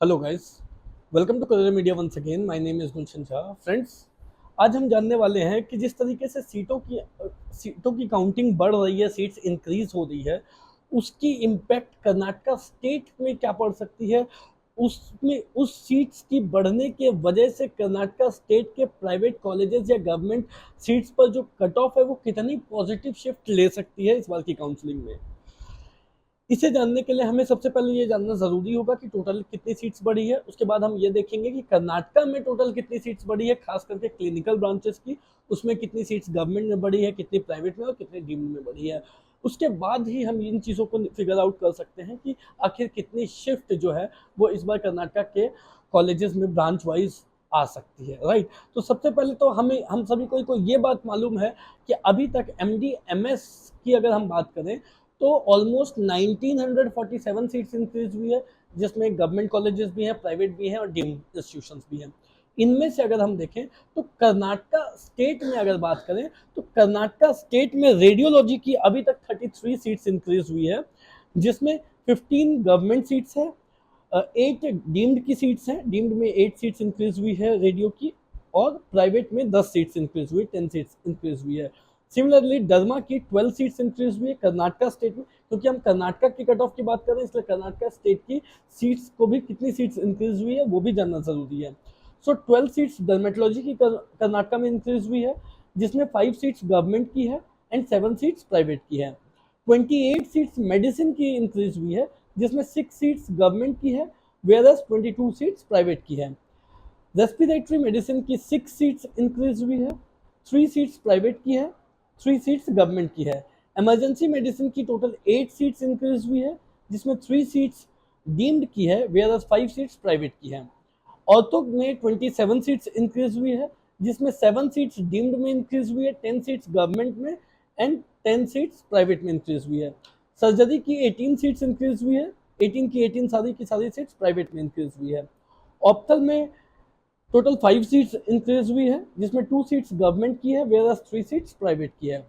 Hello guys, welcome to Career Media once again. My name is Gulshan Shah. Friends, आज हम जानने वाले हैं कि जिस तरीके से सीटों की काउंटिंग बढ़ रही है, सीट्स इंक्रीज हो रही है, उसकी इम्पैक्ट कर्नाटका स्टेट में क्या पड़ सकती है। उसमें उस सीट्स की बढ़ने के वजह से कर्नाटका स्टेट के प्राइवेट कॉलेजेस या गवर्नमेंट सीट्स पर जो कट ऑफ है वो कितनी पॉजिटिव शिफ्ट ले सकती है इस बार की काउंसलिंग में। इसे जानने के लिए हमें सबसे पहले ये जानना जरूरी होगा कि टोटल कितनी सीट्स बढ़ी है। उसके बाद हम ये देखेंगे कि कर्नाटका में टोटल कितनी सीट्स बढ़ी है, खास करके क्लिनिकल ब्रांचेस की। उसमें कितनी सीट्स गवर्नमेंट में बढ़ी है, कितनी प्राइवेट में और कितनी डीम्ड में बढ़ी है। उसके बाद ही हम इन चीज़ों को फिगर आउट कर सकते हैं कि आखिर कितनी शिफ्ट जो है वो इस बार कर्नाटका के कॉलेजेस में ब्रांच वाइज आ सकती है। राइट। तो सबसे पहले तो हम सभी को ये बात मालूम है कि अभी तक MD MS की अगर हम बात करें तो ऑलमोस्ट 1947 सीट्स इंक्रीज हुई है, जिसमें गवर्नमेंट कॉलेजेस भी हैं, प्राइवेट भी हैं और डीम्ड इंस्टीट्यूशंस भी हैं। इनमें से अगर हम देखें तो कर्नाटका स्टेट में अगर बात करें तो कर्नाटका स्टेट में रेडियोलॉजी की अभी तक 33 सीट्स इंक्रीज हुई है, जिसमें 15 गवर्नमेंट सीट्स है, 8 डीम्ड की सीट्स हैं। डीम्ड में 8 सीट्स इंक्रीज हुई है रेडियो की, और प्राइवेट में 10 सीट्स इंक्रीज हुई, 10 सीट्स इंक्रीज हुई है। सिमिलरली डरमा की 12 सीट्स इंक्रीज हुई है कर्नाटका स्टेट में, क्योंकि हम कर्नाटका की कट ऑफ की बात कर रहे हैं, इसलिए कर्नाटका स्टेट की सीट्स को भी कितनी सीट्स इंक्रीज हुई है वो भी जानना जरूरी है। सो 12 सीट्स डर्मेटोलॉजी की कर्नाटका में इंक्रीज हुई है, जिसमें 5 सीट्स गवर्नमेंट की है एंड 7 सीट्स प्राइवेट की है। 28 सीट्स मेडिसिन की इंक्रीज हुई है, जिसमें 6 सीट्स गवर्नमेंट की है वेयरएस 22 सीट्स प्राइवेट की है। रेस्पिरेटरी मेडिसिन की 6 सीट्स इंक्रीज हुई है, 3 सीट्स प्राइवेट की है, 3 सीट्स गवर्नमेंट की है। इमरजेंसी मेडिसिन की टोटल 8 सीट्स इंक्रीज हुई है, जिसमें 3 सीट्स डीम्ड की है वेयर 5 सीट्स प्राइवेट की है। ऑर्थो में 27 सीट्स इंक्रीज हुई है, जिसमें 7 सीट्स डीम्ड में इंक्रीज हुई है, 10 सीट्स गवर्नमेंट में एंड 10 सीट्स प्राइवेट में इंक्रीज हुई है। सर्जरी की 18 सीट्स इंक्रीज हुई है, 18 की 18 सारी की सारी सीट्स प्राइवेट में इंक्रीज हुई है। ऑप्थल में टोटल 5 सीट्स इंक्रीज हुई है, जिसमें 2 सीट्स गवर्नमेंट की है वेयर 3 सीट्स प्राइवेट की है।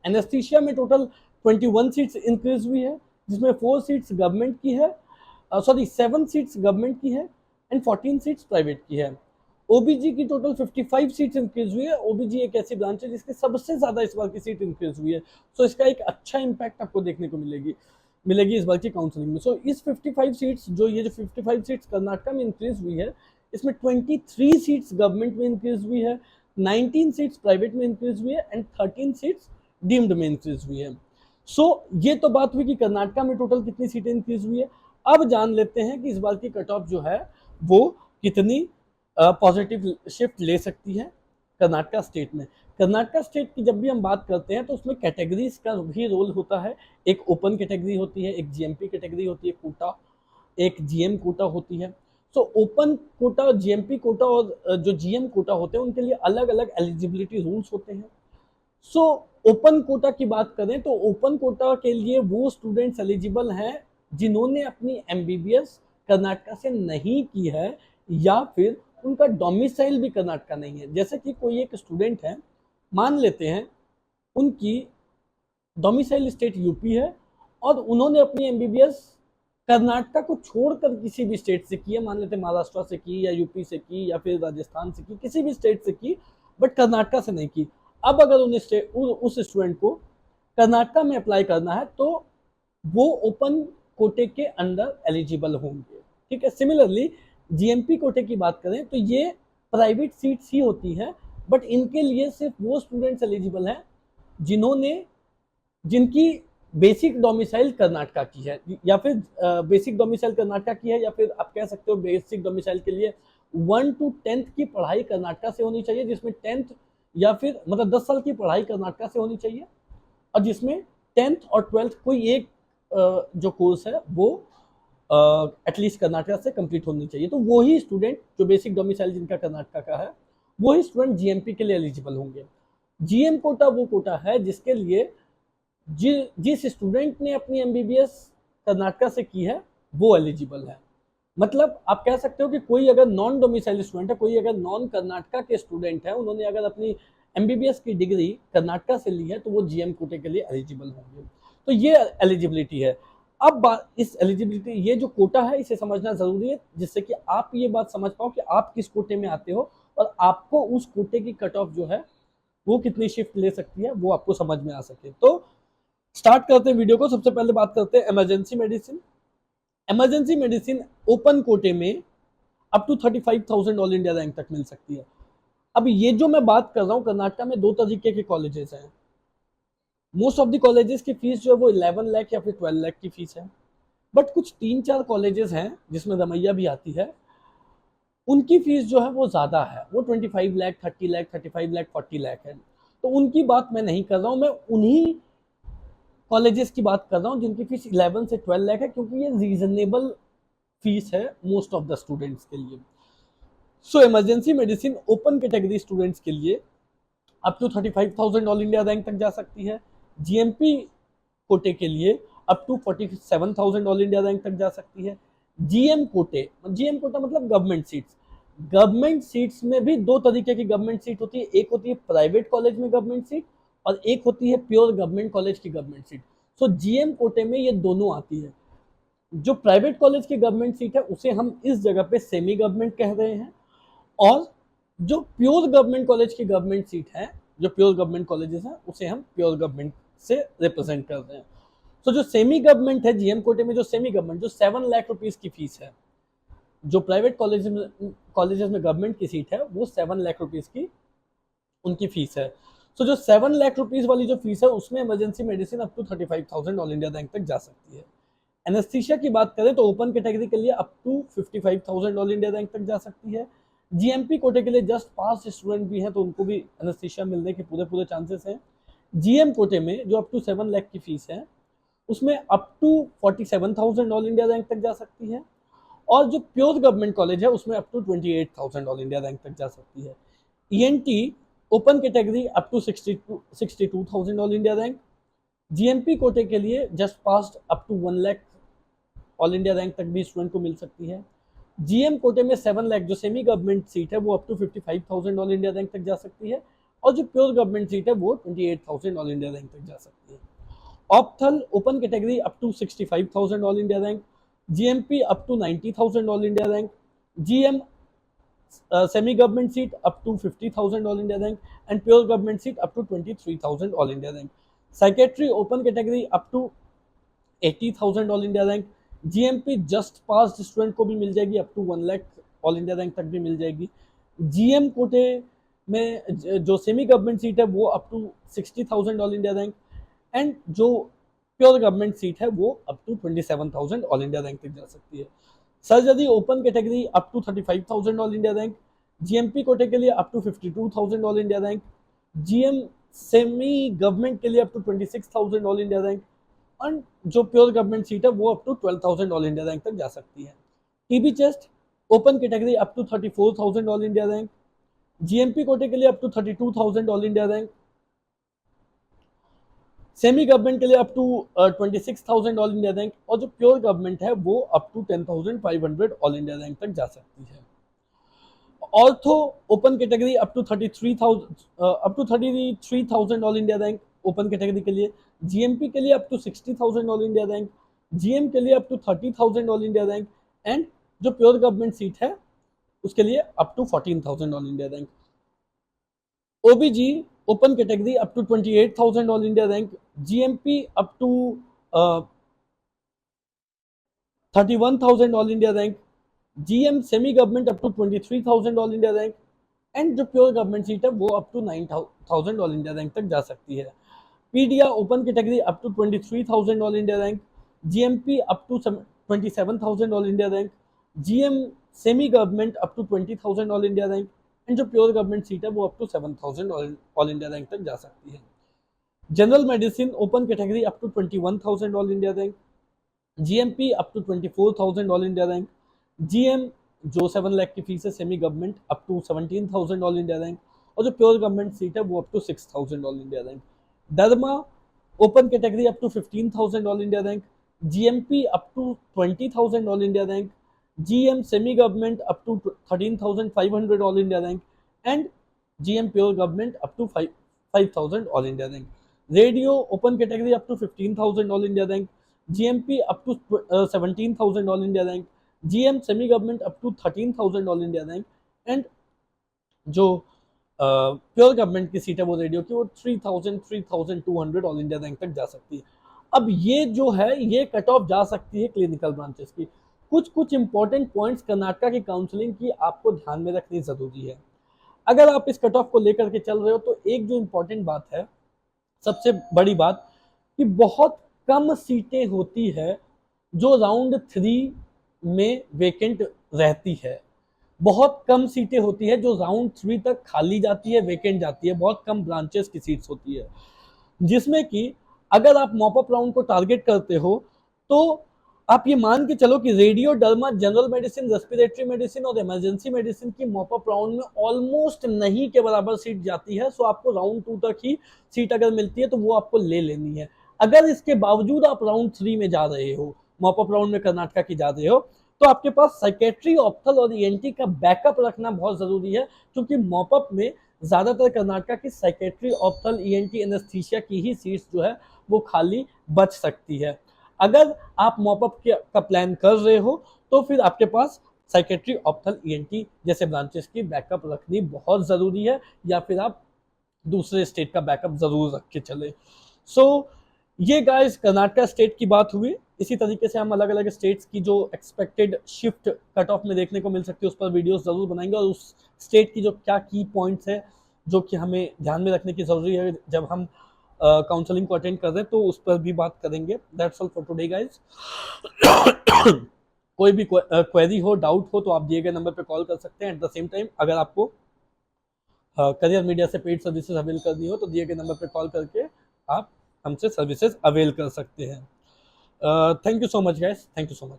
एनेस्थीसिया में टोटल 21 सीट्स इंक्रीज हुई है, जिसमें 4 सीट्स गवर्नमेंट की है, 7 सीट्स गवर्नमेंट की है एंड 14 सीट्स प्राइवेट की है। ओबीजी की टोटल 55 सीट्स इंक्रीज हुई है। ओबीजी एक ऐसी ब्रांच है जिसके सबसे ज्यादा इस बार की सीट इंक्रीज हुई है, सो इसका एक अच्छा इंपैक्ट आपको देखने को मिलेगी इस बार की काउंसलिंग में। सो इस 55 सीट्स जो 55 सीट्स कर्नाटका में इंक्रीज हुई है, इसमें 23 सीट्स गवर्नमेंट में इंक्रीज हुई है, 19 सीट्स प्राइवेट में इंक्रीज हुई है एंड 13 सीट्स डीम्ड में इंक्रीज हुई है। सो ये तो बात हुई कि कर्नाटका में टोटल कितनी सीटें इंक्रीज हुई है। अब जान लेते हैं कि इस बार की कट ऑफ जो है वो कितनी पॉजिटिव शिफ्ट ले सकती है कर्नाटका स्टेट में। कर्नाटका स्टेट की जब भी हम बात करते हैं तो उसमें कैटेगरीज का भी रोल होता है। एक ओपन कैटेगरी होती है, एक जीएमपी कैटेगरी होती है कोटा, एक जीएम कोटा होती है। So open quota, GMP quota और जो जीएम कोटा होते हैं उनके लिए अलग अलग एलिजिबिलिटी रूल्स होते हैं। सो ओपन कोटा की बात करें तो ओपन कोटा के लिए वो स्टूडेंट्स एलिजिबल हैं जिन्होंने अपनी एमबीबीएस कर्नाटका से नहीं की है, या फिर उनका डोमिसाइल भी कर्नाटका नहीं है। जैसे कि कोई एक स्टूडेंट है, मान लेते हैं उनकी डोमिसाइल स्टेट यूपी है और उन्होंने अपनी एमबीबीएस कर्नाटका को छोड़कर किसी भी स्टेट से की है, मान लेते हैं महाराष्ट्र से की या यूपी से की या फिर राजस्थान से की, किसी भी स्टेट से की, बट कर्नाटका से नहीं की। अब अगर उस स्टूडेंट को कर्नाटका में अप्लाई करना है तो वो ओपन कोटे के अंडर एलिजिबल होंगे। ठीक है। सिमिलरली जीएमपी कोटे की बात करें तो ये प्राइवेट सीट्स ही होती हैं, बट इनके लिए सिर्फ वो स्टूडेंट्स एलिजिबल हैं जिन्होंने जिनकी बेसिक डोमिसाइल कर्नाटका की है, या फिर बेसिक डोमिसाइल कर्नाटका की है, या फिर आप कह सकते हो बेसिक डोमिसाइल के लिए 1 to 10th की पढ़ाई कर्नाटका से होनी चाहिए, जिसमें 10th या फिर मतलब 10 साल की पढ़ाई कर्नाटका से होनी चाहिए, और जिसमें 10th और 12th कोई एक जो कोर्स है वो एटलीस्ट कर्नाटका से कंप्लीट होनी चाहिए। तो वही स्टूडेंट जो बेसिक डोमिसाइल जिनका कर्नाटका का है, वही स्टूडेंट जीएमपी के लिए एलिजिबल होंगे। जीएम कोटा वो कोटा है जिसके लिए जिस स्टूडेंट ने अपनी एमबीबीएस कर्नाटका से की है वो एलिजिबल है। मतलब आप कह सकते हो कि कोई अगर नॉन डोमिसाइल स्टूडेंट है, कोई अगर नॉन कर्नाटका के स्टूडेंट है, उन्होंने अगर अपनी एमबीबीएस की डिग्री कर्नाटका से ली है तो वो जीएम कोटे के लिए एलिजिबल होंगे। तो ये एलिजिबिलिटी है। इस एलिजिबिलिटी, ये जो कोटा है इसे समझना जरूरी है, जिससे कि आप ये बात समझ पाओ कि आप किस कोटे में आते हो और आपको उस कोटे की कट ऑफ जो है वो कितनी शिफ्ट ले सकती है वो आपको समझ में आ सके। तो स्टार्ट करते हैं वीडियो को। सबसे पहले बात करते हैं emergency medicine. Emergency medicine open कोटे में up to 35,000 all India rank तक मिल सकती है। अब ये जो मैं बात कर रहा हूँ, कर्नाटक में दो तरीके के कॉलेजेस हैं। मोस्ट ऑफ द कॉलेजेस की फीस जो है वो 11 लाख या फिर 12 लाख की फीस है, बट कुछ 3-4 कॉलेजेस हैं जिसमें रमैया भी आती है, उनकी फीस जो है वो ज़्यादा है, वो 25 लाख, 30 लाख, 35 लाख, 40 लाख है। तो उनकी बात मैं नहीं कर रहा हूँ, मैं उन्हीं कॉलेजेस की बात कर रहा हूँ जिनकी फीस 11 से 12 लाख है, क्योंकि ये रीजनेबल फीस है मोस्ट ऑफ द स्टूडेंट्स के लिए। So emergency medicine open category students के लिए up to 35,000 all India rank तक जा सकती है। जीएमपी कोटे के लिए up to 47,000 all India rank तक जा सकती है। जीएम कोटा मतलब गवर्नमेंट सीट्स। गवर्नमेंट सीट्स में भी दो तरीके की गवर्नमेंट सीट होती है, एक होती है प्राइवेट कॉलेज में गवर्नमेंट सीट और एक होती है प्योर गवर्नमेंट कॉलेज की गवर्नमेंट सीट। सो जीएम कोटे में ये दोनों आती है। जो प्राइवेट कॉलेज की गवर्नमेंट सीट है उसे हम इस जगह पे सेमी गवर्नमेंट कह रहे हैं, और जो प्योर गवर्नमेंट कॉलेज की गवर्नमेंट सीट है, जो प्योर गवर्नमेंट कॉलेजेस हैं, उसे हम प्योर गवर्नमेंट से रिप्रेजेंट करते हैं। तो जो सेमी गवर्नमेंट है जीएम कोटे में, जो सेमी गवर्नमेंट, जो 7 लाख रुपीस की फीस है, जो प्राइवेट कॉलेजेस में गवर्नमेंट की सीट है वो 7 लाख रुपीस की उनकी फीस है। सो जो 7 लाख रुपीस वाली जो फीस है उसमें emergency medicine up to 35,000 all India rank तक जा सकती है। एनेस्थीसिया की बात करें तो ओपन कैटेगरी के लिए up to 55,000 all India rank तक जा सकती है। जीएमपी कोटे के लिए जस्ट पास स्टूडेंट भी हैं तो उनको भी एनेस्थीसिया मिलने के पूरे पूरे चांसेस हैं। जीएम कोटे में जो अप टू 7 लाख की फीस है उसमें up to 47,000 all India rank तक जा सकती है, और जो प्योर गवर्नमेंट कॉलेज है उसमें up to 28,000 all India rank तक जा सकती है। ENT open category up to 62,000 all India rank. GMP कोटे के लिए just past up to 1 lakh all India rank तक भी स्टूडेंट को मिल सकती है। जीएम कोटे में 7 लाख जो सेमी गवर्नमेंट सीट है वो up to 55,000 all India rank तक जा सकती है, और जो प्योर गवर्नमेंट सीट है वो 28,000 ऑल इंडिया रैंक तक जा सकती है। Ophthal open category up to 65,000 all India rank. GMP up to 90,000 all India rank. GM semi government seat up to 50,000 all India rank, and pure government seat up to 23,000 all India rank. Psychiatry open category up to 80,000 all India rank. GMP just pass student को भी मिल जाएगी, up to 1 lakh all India rank तक भी मिल जाएगी। GM कोटे में जो सेमी गवर्नमेंट सीट है वो up to 60,000 all India rank, and जो प्योर गवर्नमेंट सीट है वो up to 27,000 all India rank तक जा सकती है। Surgery open category up to 35,000 all India rank. GMP कोटे के लिए up to 52,000 all India rank. GM semi government के लिए up to 26,000 all India rank, और जो प्योर गवर्नमेंट सीट है वो up to 12,000 all India rank तक जा सकती है। TB chest open category up to 34,000 all India rank. GMP कोटे के लिए up to 32,000 all India rank. Semi government के लिए up to 26,000 all India rank, और जो प्योर गवर्नमेंट है वो up to 10,500 all India rank तक जा सकती है। Ortho open category up to 33,000 all India rank open category के लिए। जीएमपी के लिए up to 60,000 all India rank. GM के लिए up to 30,000 all India rank, and जो प्योर गवर्नमेंट सीट है उसके लिए up to 14,000 all India rank. OBG open category up to 28,000 all India rank. GMP up to 31,000 all India rank. GM semi government up to 23,000 all India rank, and जो pure government seat है वो up to 9,000 all India rank तक जा सकती है। Paedia open category up to 23,000 all India rank. GMP up to 27,000 all India rank. GM semi government up to 20,000 all India rank, and जो pure government seat है वो up to 7,000 all India rank तक जा सकती है। General medicine open category up to 21,000 all India rank. GMP up to 24,000 all India rank. GM जो 7 लाख की fees है semi government up to 17,000 all India rank, और जो प्योर गवर्नमेंट सीट है वो up to 6,000 all India rank. Derma open category up to 15,000 all India rank. GMP up to 20,000 all India rank. GM semi government up to 13,500 all India rank, and GM pure government up to 5,000 all India rank. Radio open category up to 15,000 all India rank. GMP up to 17,000 all India rank, GM semi government up to 13,000 all India rank, and जो pure government की seat है वो radio की, वो 3,200 all India rank तक जा सकती है। अब ये जो है ये कट ऑफ जा सकती है क्लिनिकल ब्रांचेस की। कुछ कुछ इंपॉर्टेंट पॉइंट्स कर्नाटका की काउंसलिंग की आपको ध्यान में रखनी जरूरी है। अगर आप इस कट ऑफ को लेकर के चल रहे हो तो एक जो इंपॉर्टेंट बात है, सबसे बड़ी बात, कि बहुत कम सीटें होती है जो राउंड 3 में वेकेंट रहती है। बहुत कम सीटें होती है जो राउंड 3 तक खाली जाती है, वेकेंट जाती है। बहुत कम ब्रांचेस की सीट्स होती है, जिसमें कि अगर आप मॉपअप राउंड को टारगेट करते हो तो आप ये मान के चलो कि radio, derma, general medicine, respiratory medicine और इमरजेंसी मेडिसिन की मॉपअप राउंड में ऑलमोस्ट नहीं के बराबर सीट जाती है। सो आपको राउंड 2 तक ही सीट अगर मिलती है तो वो आपको ले लेनी है। अगर इसके बावजूद आप राउंड 3 में जा रहे हो, मॉपअप राउंड में कर्नाटका की जा रहे हो, तो आपके पास साइकेट्री, ऑप्थल और ईएनटी का बैकअप रखना बहुत जरूरी है, क्योंकि मॉपअप में ज्यादातर कर्नाटका की साइकेट्री, ऑप्थल, ईएनटी, एनेस्थीसिया की ही सीट्स जो है वो खाली बच सकती है। अगर आप मॉपअप का प्लान कर रहे हो तो फिर आपके पास साइकेट्री, ऑप्थल, ईएनटी जैसे ब्रांचेस की बैकअप रखनी बहुत जरूरी है, या फिर आप दूसरे स्टेट का बैकअप जरूर रख के चले। सो ये गाइस कर्नाटका स्टेट की बात हुई। इसी तरीके से हम अलग अलग स्टेट्स की जो एक्सपेक्टेड शिफ्ट कट ऑफ में देखने को मिल सकती है उस पर वीडियोस जरूर बनाएंगे, और उस स्टेट की जो क्या की पॉइंट्स है जो कि हमें ध्यान में रखने की जरूरी है जब हम काउंसलिंग को अटेंड कर रहे हैं, तो उस पर भी बात करेंगे। That's all for today guys. कोई भी क्वेरी हो, डाउट हो, तो आप दिए गए नंबर पे कॉल कर सकते हैं। एट द सेम टाइम अगर आपको करियर मीडिया से पेड सर्विसेज अवेल करनी हो तो दिए गए नंबर पे कॉल करके आप हमसे सर्विसेज अवेल कर सकते हैं। Thank you so much guys, thank you so much.